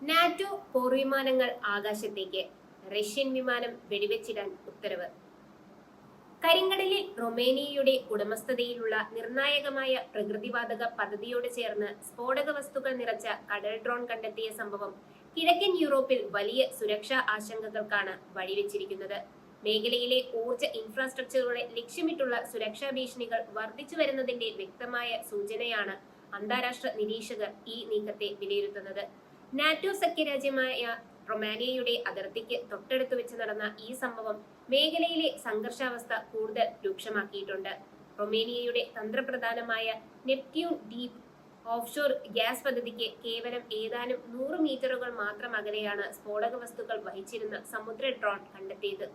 NATO പോർവിമാനങ്ങൾ ആകാശത്തേക്ക്. Russian വിമാനം വെടിവെച്ചിടാൻ ഉത്തരവ്. കരിങ്കടലിൽ റൊമേനിയയുടെ ഉടമസ്ഥതയിലുള്ള നിർണായകമായ പ്രകൃതിവാതക പദ്ധതിയോട് ചേർന്ന് സ്ഫോടക വസ്തുക്കൾ നിറച്ച കടൽ ഡ്രോൺ കണ്ടെത്തിയ സംഭവം കിഴക്കൻ യൂറോപ്പിൽ വലിയ സുരക്ഷാ ആശങ്കകൾക്കാണ് വഴിവെച്ചിരിക്കുന്നത്. മേഖലയിലെ ഊർജ ഇൻഫ്രാസ്ട്രക്ചറുകളെ ലക്ഷ്യമിട്ടുള്ള സുരക്ഷാ ഭീഷണികൾ വർദ്ധിച്ചു വരുന്നതിന്റെ വ്യക്തമായ സൂചനയാണ് അന്താരാഷ്ട്ര നിരീക്ഷകർ ഈ നീക്കത്തെ വിലയിരുത്തുന്നത്. നാറ്റോ സഖ്യരാജ്യമായ റൊമാനിയയുടെ അതിർത്തിക്ക് തൊട്ടടുത്ത് വെച്ച് നടന്ന ഈ സംഭവം മേഖലയിലെ സംഘർഷാവസ്ഥ കൂടുതൽ രൂക്ഷമാക്കിയിട്ടുണ്ട്. റൊമേനിയയുടെ തന്ത്രപ്രധാനമായ നെപ്റ്റ്യൂൺ ഡീപ് ഓഫ്ഷോർ ഗ്യാസ് പദ്ധതിക്ക് കേവലം ഏതാനും 100 മീറ്ററുകൾ മാത്രം അകലെയാണ് സ്ഫോടക വസ്തുക്കൾ വഹിച്ചിരുന്ന സമുദ്ര ഡ്രോൺ കണ്ടെത്തിയത്.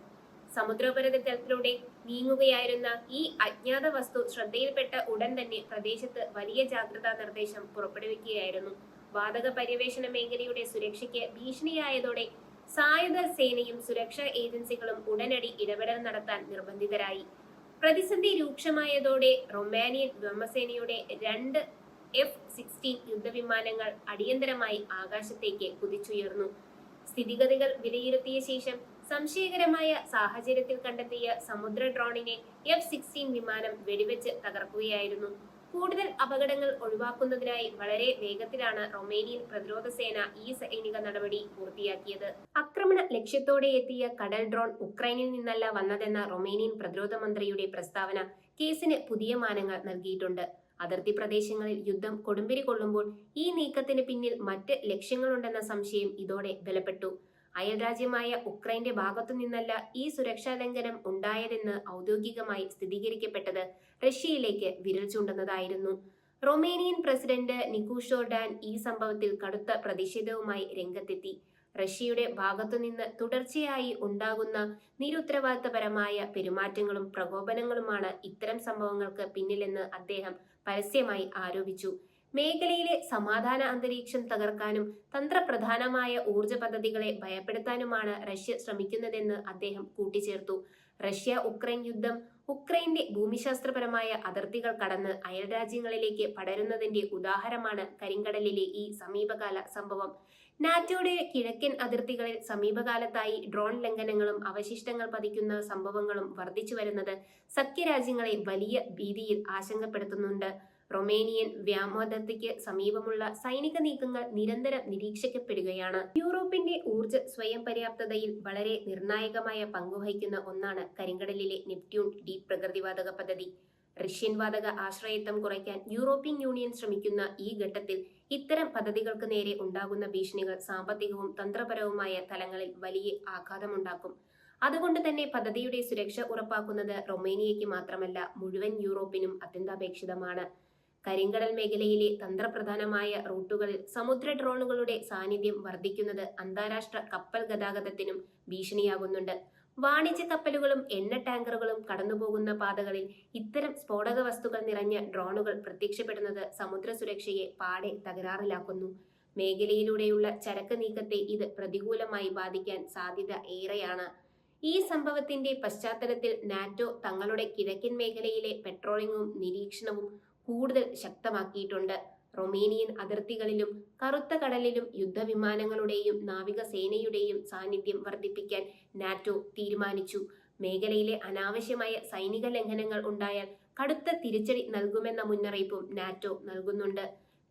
സമുദ്രോപരിതലത്തിലൂടെ നീങ്ങുകയായിരുന്ന ഈ അജ്ഞാത വസ്തു ശ്രദ്ധയിൽപ്പെട്ട ഉടൻ തന്നെ പ്രദേശത്ത് വലിയ ജാഗ്രതാ നിർദ്ദേശം പുറപ്പെടുവിക്കുകയായിരുന്നു. വാതക പര്യവേഷണ മേഖലയുടെ സുരക്ഷയ്ക്ക് ഭീഷണിയായതോടെ സായുധ സേനയും സുരക്ഷാ ഏജൻസികളും ഉടനടി ഇടപെടൽ നടത്താൻ നിർബന്ധിതരായി. പ്രതിസന്ധി രൂക്ഷമായതോടെ റൊമാനിയൻ വ്യോമസേനയുടെ 2 F-16 യുദ്ധവിമാനങ്ങൾ അടിയന്തരമായി ആകാശത്തേക്ക് കുതിച്ചുയർന്നു. സ്ഥിതിഗതികൾ വിലയിരുത്തിയ ശേഷം സംശയകരമായ സാഹചര്യത്തിൽ കണ്ടെത്തിയ സമുദ്ര ഡ്രോണിനെ F-16 വിമാനം വെടിവെച്ച് തകർക്കുകയായിരുന്നു. കൂടുതൽ അപകടങ്ങൾ ഒഴിവാക്കുന്നതിനായി വളരെ വേഗത്തിലാണ് റൊമേനിയൻ പ്രതിരോധ സേന ഈ സൈനിക നടപടി പൂർത്തിയാക്കിയത്. ആക്രമണ ലക്ഷ്യത്തോടെ എത്തിയ കടൽ ഡ്രോൺ ഉക്രൈനിൽ നിന്നല്ല വന്നതെന്ന റൊമേനിയൻ പ്രതിരോധ മന്ത്രിയുടെ പ്രസ്താവന കേസിന് പുതിയ മാനങ്ങൾ നൽകിയിട്ടുണ്ട്. അതിർത്തി പ്രദേശങ്ങളിൽ യുദ്ധം കൊടുമ്പിരി കൊള്ളുമ്പോൾ ഈ നീക്കത്തിന് പിന്നിൽ മറ്റ് ലക്ഷ്യങ്ങളുണ്ടെന്ന സംശയം ഇതോടെ ബലപ്പെട്ടു. അയൽരാജ്യമായ ഉക്രൈന്റെ ഭാഗത്തു നിന്നല്ല ഈ സുരക്ഷാ ലംഘനം ഉണ്ടായതെന്ന് ഔദ്യോഗികമായി സ്ഥിരീകരിക്കപ്പെട്ടത് റഷ്യയിലേക്ക് വിരൽ ചൂണ്ടുന്നതായിരുന്നു. റൊമേനിയൻ പ്രസിഡന്റ് നിക്കൂഷോ ഡാൻ ഈ സംഭവത്തിൽ കടുത്ത പ്രതിഷേധവുമായി രംഗത്തെത്തി. റഷ്യയുടെ ഭാഗത്തുനിന്ന് തുടർച്ചയായി ഉണ്ടാകുന്ന നിരുത്തരവാദിത്തപരമായ പെരുമാറ്റങ്ങളും പ്രകോപനങ്ങളുമാണ് ഇത്തരം സംഭവങ്ങൾക്ക് പിന്നിലെന്ന് അദ്ദേഹം പരസ്യമായി ആരോപിച്ചു. മേഖലയിലെ സമാധാന അന്തരീക്ഷം തകർക്കാനും തന്ത്രപ്രധാനമായ ഊർജ പദ്ധതികളെ ഭയപ്പെടുത്താനുമാണ് റഷ്യ ശ്രമിക്കുന്നതെന്ന് അദ്ദേഹം കൂട്ടിച്ചേർത്തു. റഷ്യ ഉക്രൈൻ യുദ്ധം ഉക്രൈന്റെ ഭൂമിശാസ്ത്രപരമായ അതിർത്തികൾ കടന്ന് അയൽരാജ്യങ്ങളിലേക്ക് പടരുന്നതിന്റെ ഉദാഹരണമാണ് കരിങ്കടലിലെ ഈ സമീപകാല സംഭവം. നാറ്റോയുടെ കിഴക്കൻ അതിർത്തികളിൽ സമീപകാലത്തായി ഡ്രോൺ ലംഘനങ്ങളും അവശിഷ്ടങ്ങൾ പതിക്കുന്ന സംഭവങ്ങളും വർദ്ധിച്ചു വരുന്നത് സഖ്യരാജ്യങ്ങളെ വലിയ ഭീതിയിൽ ആശങ്കപ്പെടുത്തുന്നുണ്ട്. റൊമേനിയൻ വ്യോമാതിർത്തിക്ക് സമീപമുള്ള സൈനിക നീക്കങ്ങൾ നിരന്തരം നിരീക്ഷിക്കപ്പെടുകയാണ്. യൂറോപ്പിന്റെ ഊർജ സ്വയം പര്യാപ്തതയിൽ വളരെ നിർണായകമായ പങ്കുവഹിക്കുന്ന ഒന്നാണ് കരിങ്കടലിലെ നെപ്റ്റ്യൂൺ ഡീപ് പ്രകൃതിവാതക പദ്ധതി. റഷ്യൻ വാതക ആശ്രയത്വം കുറയ്ക്കാൻ യൂറോപ്യൻ യൂണിയൻ ശ്രമിക്കുന്ന ഈ ഘട്ടത്തിൽ ഇത്തരം പദ്ധതികൾക്ക് നേരെ ഉണ്ടാകുന്ന ഭീഷണികൾ സാമ്പത്തികവും തന്ത്രപരവുമായ തലങ്ങളിൽ വലിയ ആഘാതമുണ്ടാക്കും. അതുകൊണ്ട് തന്നെ പദ്ധതിയുടെ സുരക്ഷ ഉറപ്പാക്കുന്നത് റൊമേനിയയ്ക്ക് മാത്രമല്ല മുഴുവൻ യൂറോപ്പിനും അത്യന്താപേക്ഷിതമാണ്. കരിങ്കടൽ മേഖലയിലെ തന്ത്രപ്രധാനമായ റൂട്ടുകളിൽ സമുദ്ര ഡ്രോണുകളുടെ സാന്നിധ്യം വർദ്ധിക്കുന്നത് അന്താരാഷ്ട്ര കപ്പൽ ഗതാഗതത്തിനും ഭീഷണിയാകുന്നുണ്ട്. വാണിജ്യ കപ്പലുകളും എണ്ണ ടാങ്കറുകളും കടന്നുപോകുന്ന പാതകളിൽ ഇത്തരം സ്ഫോടക വസ്തുക്കൾ നിറഞ്ഞ ഡ്രോണുകൾ പ്രത്യക്ഷപ്പെടുന്നത് സമുദ്ര സുരക്ഷയെ പാടെ തകരാറിലാക്കുന്നു. മേഖലയിലൂടെയുള്ള ചരക്ക് നീക്കത്തെ ഇത് പ്രതികൂലമായി ബാധിക്കാൻ സാധ്യത ഏറെയാണ്. ഈ സംഭവത്തിന്റെ പശ്ചാത്തലത്തിൽ നാറ്റോ തങ്ങളുടെ കിഴക്കൻ മേഖലയിലെ പെട്രോളിംഗും നിരീക്ഷണവും കൂടുതൽ ശക്തമാക്കിയിട്ടുണ്ട്. റൊമേനിയൻ അതിർത്തികളിലും കറുത്ത കടലിലും യുദ്ധവിമാനങ്ങളുടെയും നാവികസേനയുടെയും സാന്നിധ്യം വർദ്ധിപ്പിക്കാൻ നാറ്റോ തീരുമാനിച്ചു. മേഖലയിലെ അനാവശ്യമായ സൈനിക ലംഘനങ്ങൾ ഉണ്ടായാൽ കടുത്ത തിരിച്ചടി നൽകുമെന്ന മുന്നറിയിപ്പും നാറ്റോ നൽകുന്നുണ്ട്.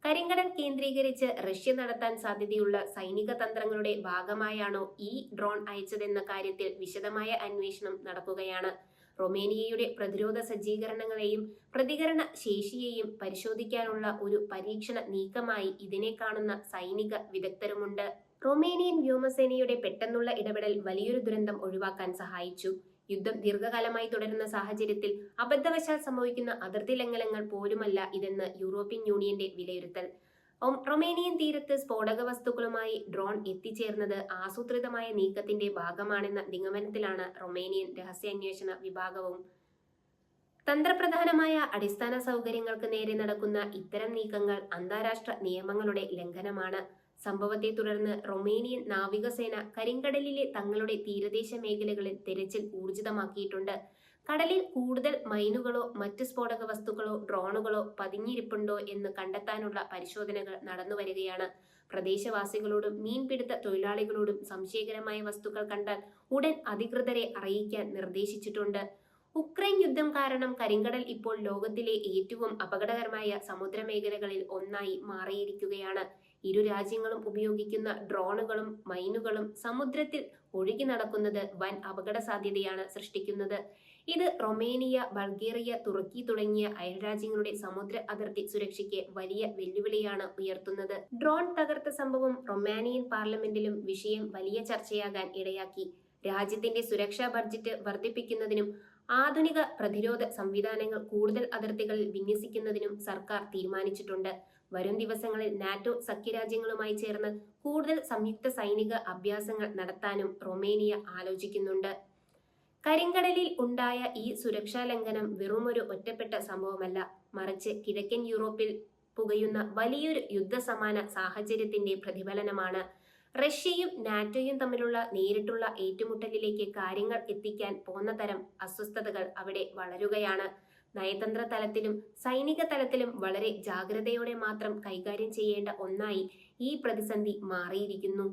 കരിങ്കടൽ കേന്ദ്രീകരിച്ച് റഷ്യ നടത്താൻ സാധ്യതയുള്ള സൈനിക തന്ത്രങ്ങളുടെ ഭാഗമായാണോ ഈ ഡ്രോൺ അയച്ചതെന്ന കാര്യത്തിൽ വിശദമായ അന്വേഷണം നടക്കുകയാണ്. റൊമേനിയയുടെ പ്രതിരോധ സജ്ജീകരണങ്ങളെയും പ്രതികരണ ശേഷിയെയും പരിശോധിക്കാനുള്ള ഒരു പരീക്ഷണ നീക്കമായി ഇതിനെ കാണുന്ന സൈനിക വിദഗ്ധരുമുണ്ട്. റൊമേനിയൻ വ്യോമസേനയുടെ പെട്ടെന്നുള്ള ഇടപെടൽ വലിയൊരു ദുരന്തം ഒഴിവാക്കാൻ സഹായിച്ചു. യുദ്ധം ദീർഘകാലമായി തുടരുന്ന സാഹചര്യത്തിൽ അബദ്ധവശാൽ സംഭവിക്കുന്ന അതിർത്തി ലംഘനങ്ങൾ പോലുമല്ല ഇതെന്ന് യൂറോപ്യൻ യൂണിയന്റെ വിലയിരുത്തൽ. റൊമേനിയൻ തീരത്ത് സ്ഫോടക വസ്തുക്കളുമായി ഡ്രോൺ എത്തിച്ചേർന്നത് ആസൂത്രിതമായ നീക്കത്തിന്റെ ഭാഗമാണെന്ന നിഗമനത്തിലാണ് റൊമേനിയൻ രഹസ്യാന്വേഷണ വിഭാഗവും. തന്ത്രപ്രധാനമായ അടിസ്ഥാന സൗകര്യങ്ങൾക്ക് നേരെ നടക്കുന്ന ഇത്തരം നീക്കങ്ങൾ അന്താരാഷ്ട്ര നിയമങ്ങളുടെ ലംഘനമാണ്. സംഭവത്തെ തുടർന്ന് റൊമേനിയൻ നാവികസേന കരിങ്കടലിലെ തങ്ങളുടെ തീരദേശ മേഖലകളിൽ തെരച്ചിൽ ഊർജിതമാക്കിയിട്ടുണ്ട്. കടലിൽ കൂടുതൽ മൈനുകളോ മറ്റ് സ്ഫോടക വസ്തുക്കളോ ഡ്രോണുകളോ പതിഞ്ഞിരിപ്പുണ്ടോ എന്ന് കണ്ടെത്താനുള്ള പരിശോധനകൾ നടന്നുവരികയാണ്. പ്രദേശവാസികളോടും മീൻപിടുത്ത തൊഴിലാളികളോടും സംശയകരമായ വസ്തുക്കൾ കണ്ടാൽ ഉടൻ അധികൃതരെ അറിയിക്കാൻ നിർദ്ദേശിച്ചിട്ടുണ്ട്. ഉക്രൈൻ യുദ്ധം കാരണം കരിങ്കടൽ ഇപ്പോൾ ലോകത്തിലെ ഏറ്റവും അപകടകരമായ സമുദ്രമേഖലകളിൽ ഒന്നായി മാറിയിരിക്കുകയാണ്. ഇരു രാജ്യങ്ങളും ഉപയോഗിക്കുന്ന ഡ്രോണുകളും മൈനുകളും സമുദ്രത്തിൽ ഒഴുകി നടക്കുന്നത് വൻ അപകട സാധ്യതയാണ് സൃഷ്ടിക്കുന്നത്. ഇത് റൊമേനിയ, ബൾഗേറിയ, തുർക്കി തുടങ്ങിയ അയൽരാജ്യങ്ങളുടെ സമുദ്ര അതിർത്തി സുരക്ഷയ്ക്ക് വലിയ വെല്ലുവിളിയാണ് ഉയർത്തുന്നത്. ഡ്രോൺ തകർത്ത സംഭവം റൊമാനിയൻ പാർലമെന്റിലും വിഷയം വലിയ ചർച്ചയാകാൻ ഇടയാക്കി. രാജ്യത്തിന്റെ സുരക്ഷാ ബഡ്ജറ്റ് വർദ്ധിപ്പിക്കുന്നതിനും ആധുനിക പ്രതിരോധ സംവിധാനങ്ങൾ കൂടുതൽ അതിർത്തികളിൽ വിന്യസിക്കുന്നതിനും സർക്കാർ തീരുമാനിച്ചിട്ടുണ്ട്. വരും ദിവസങ്ങളിൽ നാറ്റോ സഖ്യരാജ്യങ്ങളുമായി ചേർന്ന് കൂടുതൽ സംയുക്ത സൈനിക അഭ്യാസങ്ങൾ നടത്താനും റൊമേനിയ ആലോചിക്കുന്നുണ്ട്. കരിങ്കടലിൽ ഉണ്ടായ ഈ സുരക്ഷാ ലംഘനം വെറുമൊരു ഒറ്റപ്പെട്ട സംഭവമല്ല, മറിച്ച് കിഴക്കൻ യൂറോപ്പിൽ പുകയുന്ന വലിയൊരു യുദ്ധസമാന സാഹചര്യത്തിന്റെ പ്രതിഫലനമാണ്. റഷ്യയും നാറ്റോയും തമ്മിലുള്ള നേരിട്ടുള്ള ഏറ്റുമുട്ടലിലേക്ക് കാര്യങ്ങൾ എത്തിക്കാൻ പോന്ന തരം അസ്വസ്ഥതകൾ അവിടെ വളരുകയാണ്. നയതന്ത്ര തലത്തിലും സൈനിക തലത്തിലും വളരെ ജാഗ്രതയോടെ മാത്രം കൈകാര്യം ചെയ്യേണ്ട ഒന്നായി ഈ പ്രതിസന്ധി മാറിയിരിക്കുന്നു.